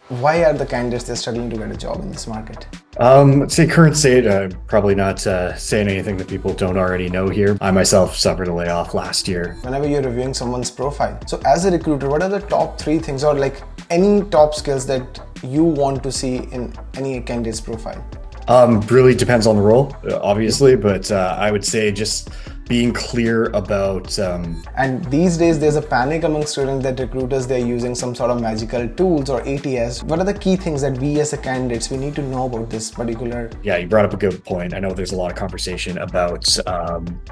Why are the candidates they're struggling to get a job in this market? I'd say current state, probably not saying anything that people don't already know here. I myself suffered a layoff last year. Whenever you're reviewing someone's profile, so as a recruiter, what are the top three things or like any top skills that you want to see in any candidate's profile? Really depends on the role, obviously, but I would say just being clear about And these days, there's a panic among students that recruiters they're using some sort of magical tools or ATS. What are the key things that we as a candidates we need to know about this particular? yeah, you brought up a good point. I know there's a lot of conversation about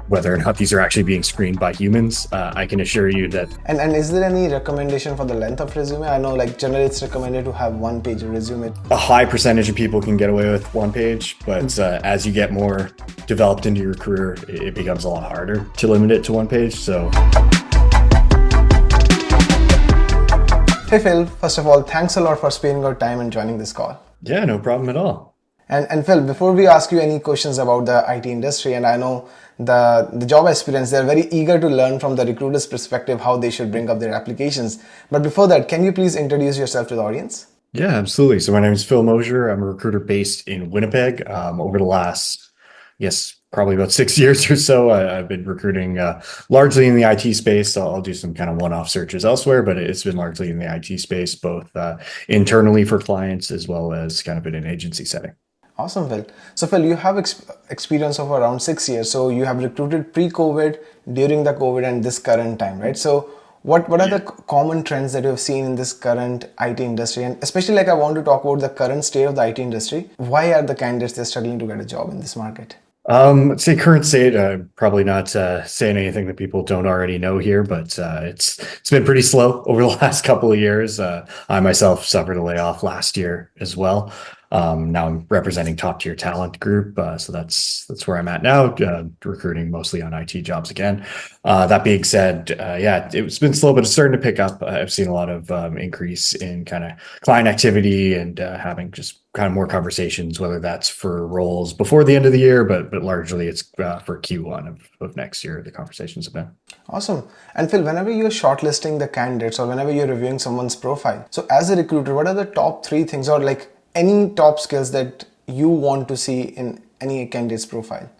whether or not these are actually being screened by humans. I can assure you that. And is there any recommendation for the length of resume? I know like generally it's recommended to have one page resume. A high percentage of people can get away with one page, but as you get more developed into your career, it becomes a lot harder to limit it to one page. So, Hey Phil, first of all, thanks a lot for spending your time and joining this call. yeah, no problem at all. And Phil, before we ask you any questions about the IT industry, and I know the job aspirants, they're very eager to learn from the recruiter's perspective how they should bring up their applications. But before that, can you please introduce yourself to the audience? Yeah, absolutely. So my name is Phil Mosier. I'm a recruiter based in Winnipeg. Over the last, yes, probably about 6 years or so, I've been recruiting largely in the IT space. I'll do some kind of one-off searches elsewhere, but it's been largely in the IT space, both internally for clients as well as kind of in an agency setting. Awesome, Phil. So Phil, you have experience of around 6 years. So you have recruited pre-COVID, during the COVID, and this current time, right? So what are the common trends that you have seen in this current IT industry? And especially like I want to talk about the current state of the IT industry. Why are the candidates they're struggling to get a job in this market? I'd say current state, probably not saying anything that people don't already know here, but it's been pretty slow over the last couple of years. I myself suffered a layoff last year as well. Now I'm representing top tier talent group, so that's where I'm at now, recruiting mostly on IT jobs again. That being said, yeah, it's been slow, but it's starting to pick up. I've seen a lot of increase in kind of client activity and having just kind of more conversations, whether that's for roles before the end of the year, but largely it's for Q1 of next year. The conversations have been Awesome. And Phil, whenever you're shortlisting the candidates or whenever you're reviewing someone's profile, so as a recruiter, what are the top three things or like any top skills that you want to see in any candidate's profile?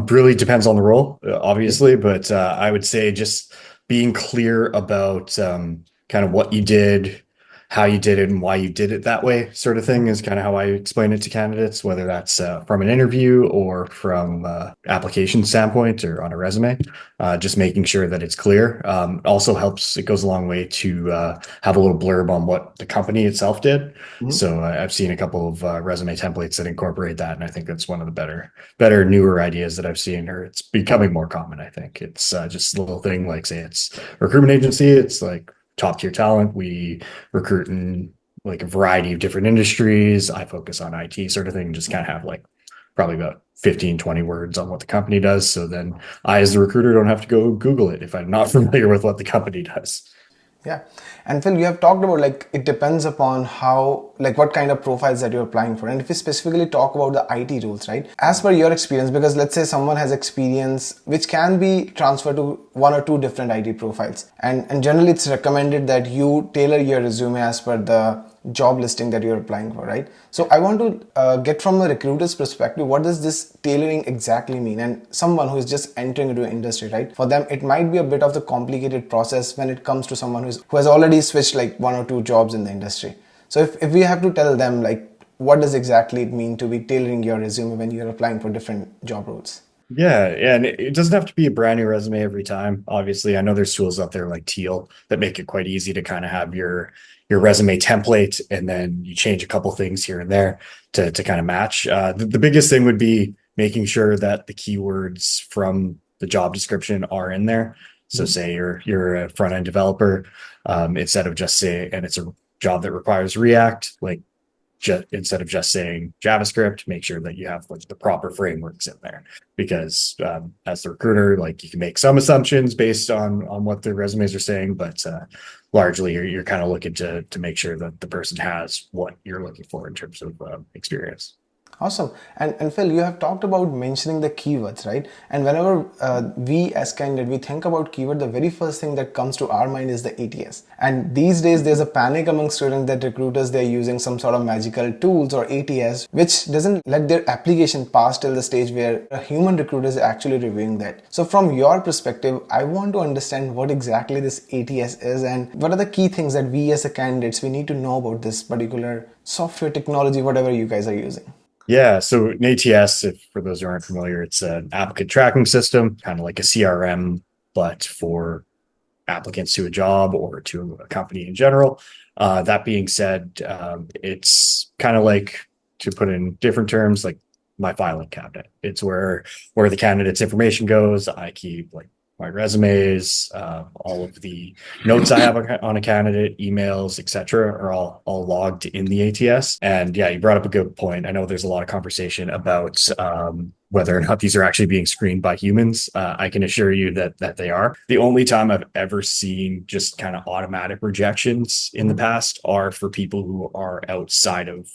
really depends on the role, obviously, but I would say just being clear about kind of what you did, how you did it, and why you did it that way, sort of thing, is kind of how I explain it to candidates, whether that's from an interview or from application standpoint or on a resume. Just making sure that it's clear. Also helps. It goes a long way to have a little blurb on what the company itself did. So I've seen a couple of resume templates that incorporate that, and I think that's one of the better, newer ideas that I've seen. Or it's becoming more common. I think it's just a little thing like, say it's a recruitment agency. It's like top tier talent. We recruit in like a variety of different industries. I focus on IT, sort of thing. Just kind of have like probably about 15, 20 words on what the company does. So then I, as the recruiter, don't have to go Google it if I'm not familiar with what the company does. Yeah. And Phil, you have talked about like it depends upon how, like what kind of profiles that you're applying for. And if you specifically talk about the IT roles, right? As per your experience, because let's say someone has experience which can be transferred to one or two different IT profiles. And generally it's recommended that you tailor your resume as per the job listing that you're applying for, right? So I want to get from a recruiter's perspective, what does this tailoring exactly mean? And someone who is just entering into an industry, right? For them, it might be a bit of the complicated process when it comes to someone who has already switched like one or two jobs in the industry. So if we have to tell them like, what does exactly it mean to be tailoring your resume when you're applying for different job roles? Yeah, and it doesn't have to be a brand new resume every time. Obviously, I know there's tools out there like Teal that make it quite easy to kind of have your resume template, and then you change a couple things here and there to kind of match. The biggest thing would be making sure that the keywords from the job description are in there. So, say you're a front end developer, instead of just say, and it's a job that requires React, like instead of just saying JavaScript, make sure that you have like the proper frameworks in there. Because as the recruiter, like you can make some assumptions based on what their resumes are saying, but largely you're kind of looking to make sure that the person has what you're looking for in terms of experience. Awesome. And Phil, you have talked about mentioning the keywords, right? And whenever we as candidate, we think about keyword, the very first thing that comes to our mind is the ATS. And these days, there's a panic among students that recruiters, they're using some sort of magical tools or ATS, which doesn't let their application pass till the stage where a human recruiter is actually reviewing that. So from your perspective, I want to understand what exactly this ATS is and what are the key things that we as a candidates, we need to know about this particular software technology, whatever you guys are using. Yeah, so an ATS, if for those who aren't familiar, it's an applicant tracking system, kind of like a CRM, but for applicants to a job or to a company in general. That being said, it's kind of like, to put in different terms, like my filing cabinet. It's where the candidate's information goes. I keep like my resumes, all of the notes I have on a candidate, emails, etc., are all logged in the ATS. And yeah, you brought up a good point. I know there's a lot of conversation about whether or not these are actually being screened by humans. I can assure you that they are. The only time I've ever seen just kind of automatic rejections in the past are for people who are outside of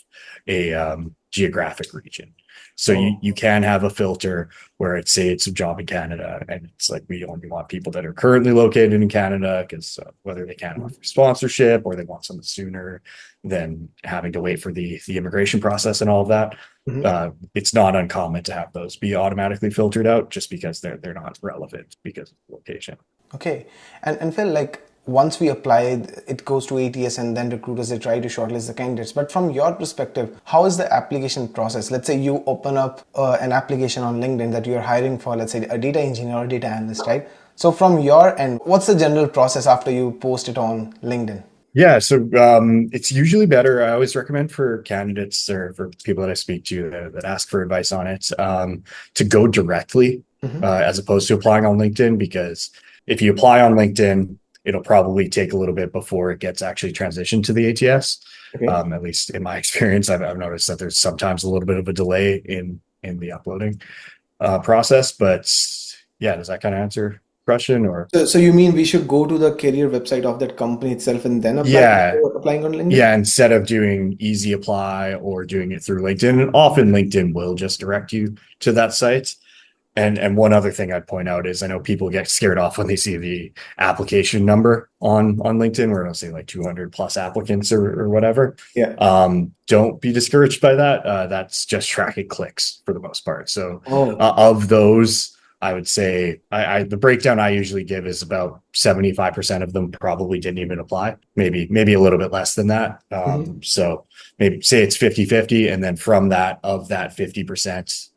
a geographic region. So you can have a filter where it's a job in Canada, and it's like we only want people that are currently located in Canada, because whether they can't offer sponsorship or they want something sooner than having to wait for the immigration process and all of that. It's not uncommon to have those be automatically filtered out just because they're not relevant because of location. Okay. And Phil, like once we apply, it goes to ATS and then recruiters, they try to shortlist the candidates. But from your perspective, how is the application process? Let's say you open up an application on LinkedIn that you're hiring for, let's say a data engineer or data analyst, right? So from your end, what's the general process after you post it on LinkedIn? Yeah, so it's usually better. I always recommend for candidates or for people that I speak to that ask for advice on it, to go directly as opposed to applying on LinkedIn, because if you apply on LinkedIn, it'll probably take a little bit before it gets actually transitioned to the ATS. Okay. At least in my experience, I've noticed that there's sometimes a little bit of a delay in the uploading process. But yeah, does that kind of answer your question? Or So you mean we should go to the career website of that company itself and then apply yeah, before applying on LinkedIn? yeah, instead of doing easy apply or doing it through LinkedIn, and often LinkedIn will just direct you to that site. And one other thing I'd point out is I know people get scared off when they see the application number on LinkedIn, where it'll say like 200 plus applicants or whatever. Yeah. Don't be discouraged by that. That's just tracking clicks for the most part. So Oh. of those, I would say the breakdown I usually give is about 75% of them probably didn't even apply, maybe a little bit less than that. So maybe say it's 50-50, and then from that, of that 50%,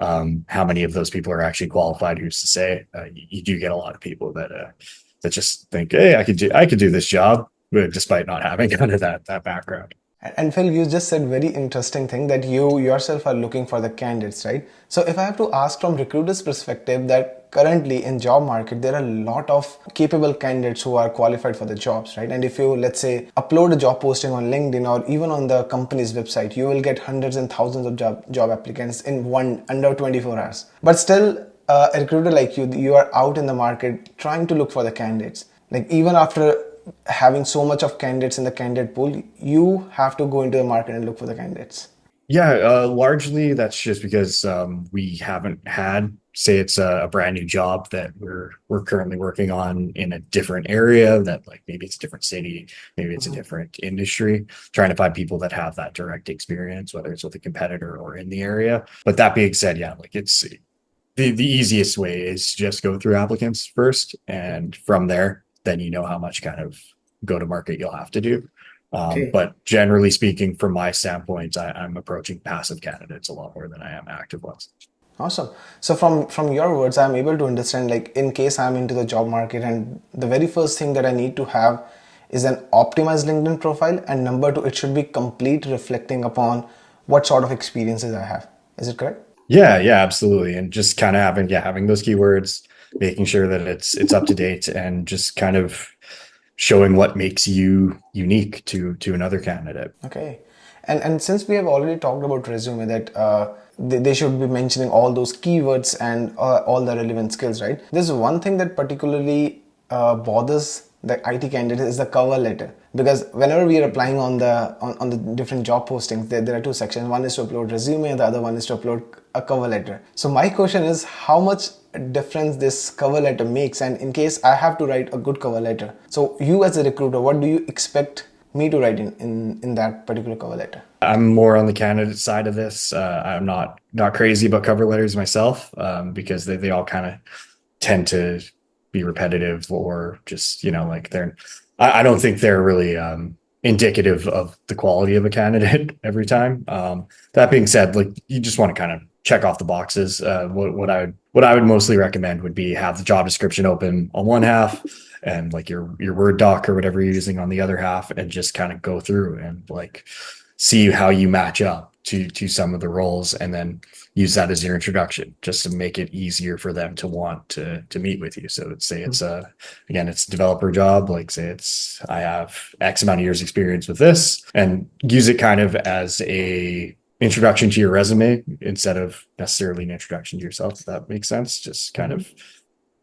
how many of those people are actually qualified? Who's to say? You do get a lot of people that just think, hey, I could do this job, despite not having kind of that background. And Phil, you just said very interesting thing that you yourself are looking for the candidates, right? So if I have to ask from recruiters' perspective, that currently in job market there are a lot of capable candidates who are qualified for the jobs, right? And if you, let's say, upload a job posting on LinkedIn or even on the company's website, you will get hundreds and thousands of job applicants in under 24 hours. But still, a recruiter like you are out in the market trying to look for the candidates. Like even after having so much of candidates in the candidate pool, you have to go into the market and look for the candidates. Yeah, largely that's just because we haven't had, say it's a brand new job that we're currently working on in a different area, that like maybe it's a different city, maybe it's a different industry, trying to find people that have that direct experience, whether it's with a competitor or in the area. But that being said, yeah, like it's the easiest way is just go through applicants first, and from there, then you know how much kind of go to market you'll have to do. Okay. But generally speaking, from my standpoint, I'm approaching passive candidates a lot more than I am active ones. Awesome. So from your words, I'm able to understand, like in case I'm into the job market and the very first thing that I need to have is an optimized LinkedIn profile, and number two, it should be complete reflecting upon what sort of experiences I have. Is it correct? Yeah, absolutely. And just kind of having those keywords, making sure that it's up to date, and just kind of showing what makes you unique to another candidate. Okay. And since we have already talked about resume, that they should be mentioning all those keywords and all the relevant skills, right? There's one thing that particularly bothers the IT candidate is the cover letter, because whenever we are applying on the different job postings, there are two sections. One is to upload resume and the other one is to upload a cover letter. So my question is, how much difference this cover letter makes, and in case I have to write a good cover letter, so you as a recruiter, what do you expect me to write in that particular cover letter? I'm more on the candidate side of this. I'm not crazy about cover letters myself, because they all kind of tend to be repetitive, or just, like I don't think they're really indicative of the quality of a candidate every time. That being said, like, you just want to kind of check off the boxes. What I would mostly recommend would be have the job description open on one half, and like your Word doc or whatever you're using on the other half, and just kind of go through and like see how you match up to some of the roles, and then use that as your introduction, just to make it easier for them to want to meet with you. So let's say it's it's a developer job, like say I have X amount of years experience with this, and use it kind of as a introduction to your resume instead of necessarily an introduction to yourself, if that makes sense. Just kind of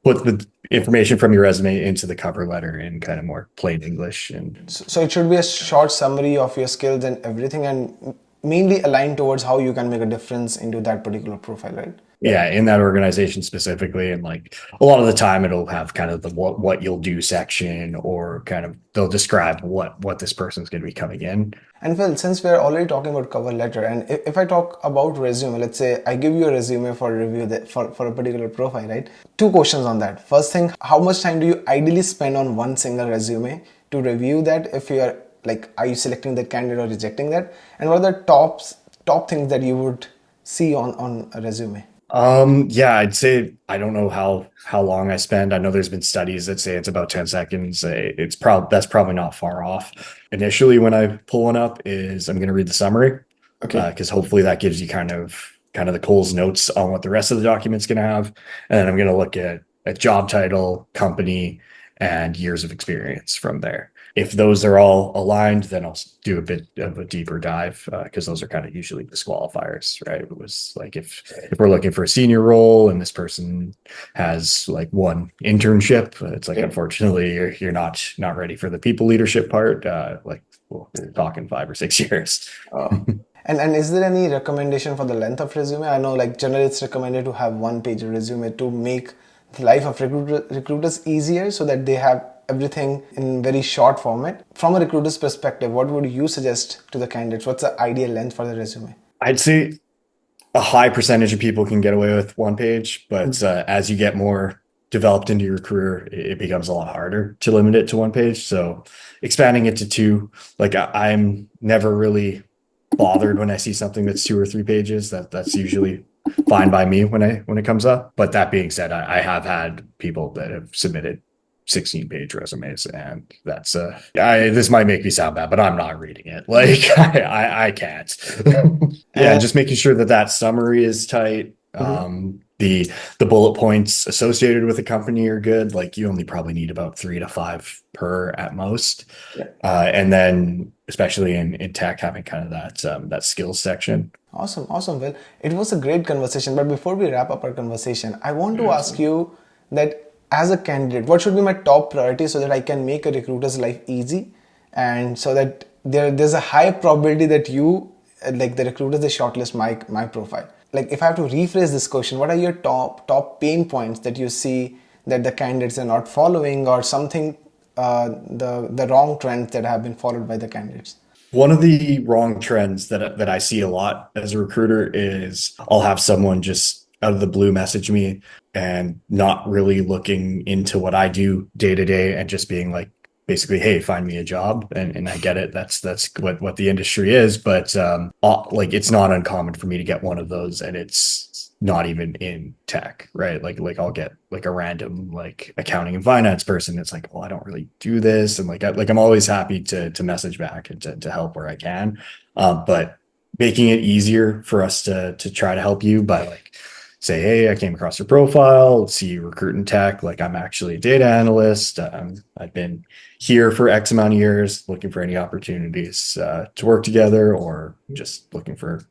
put the information from your resume into the cover letter in kind of more plain English. And So it should be a short summary of your skills and everything, and mainly aligned towards how you can make a difference into that particular profile, right? yeah, in that organization specifically. And like a lot of the time it'll have kind of the what you'll do section, or kind of they'll describe what this person's going to be coming in. And well, since we're already talking about cover letter, and if I talk about resume, let's say I give you a resume for review for a particular profile, right? Two questions on that. First thing, how much time do you ideally spend on one single resume to review that? If you are like, are you selecting that candidate or rejecting that? And what are the top things that you would see on a resume? Yeah, I'd say I don't know how long I spend. I know there's been studies that say it's about 10 seconds. That's probably not far off. Initially, when I pull one up, is I'm going to read the summary, Okay. because hopefully that gives you kind of the Cole's notes on what the rest of the document's going to have, and then I'm going to look at a job title, company, and years of experience from there. If those are all aligned, then I'll do a bit of a deeper dive, because those are kind of usually disqualifiers, right? It was like if we're looking for a senior role and this person has like one internship, it's like, Yeah. unfortunately you're not ready for the people leadership part. We're talking 5 or 6 years. And is there any recommendation for the length of resume? I know like generally it's recommended to have one page resume to make the life of recruiters easier, so that they have everything in very short format. From a recruiter's perspective, what would you suggest to the candidates? What's the ideal length for the resume? I'd say a high percentage of people can get away with one page, but as you get more developed into your career, it becomes a lot harder to limit it to one page. So expanding it to two, like I'm never really bothered when I see something that's 2 or 3 pages. That's usually fine by me when it comes up. But that being said, I have had people that have submitted 16-page resumes, and that's this might make me sound bad, but I'm not reading it. Like I can't. Yeah, just making sure that summary is tight. The bullet points associated with a company are good. Like you only probably need about 3 to 5 per at most. Yeah. And then especially in tech, having kind of that skills section. Awesome. Well, it was a great conversation. But before we wrap up our conversation, I want to ask you that as a candidate, what should be my top priority so that I can make a recruiter's life easy, and so that there's a high probability that you, like the recruiters, they shortlist my profile. Like if I have to rephrase this question, what are your top pain points that you see that the candidates are not following, or something, the wrong trends that have been followed by the candidates? One of the wrong trends that I see a lot as a recruiter is I'll have someone just out of the blue message me, and not really looking into what I do day to day, and just being like, basically, hey, find me a job. And I get it. That's what the industry is. But like it's not uncommon for me to get one of those, and it's not even in tech, right? Like I'll get like a random like accounting and finance person. It's like, well, I don't really do this, and I'm always happy to message back and to help where I can. But making it easier for us to try to help you by like, say, hey, I came across your profile, see you recruit in tech. Like I'm actually a data analyst. I've been here for X amount of years, looking for any opportunities to work together, or just looking for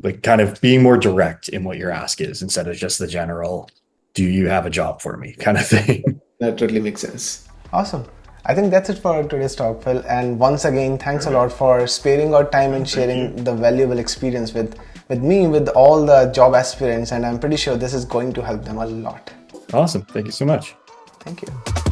like kind of being more direct in what your ask is, instead of just the general, do you have a job for me kind of thing. That totally makes sense. Awesome. I think that's it for today's talk, Phil. And once again, thanks a lot for sparing our time and sharing the valuable experience with me, with all the job aspirants. And I'm pretty sure this is going to help them a lot. Awesome. Thank you so much. Thank you.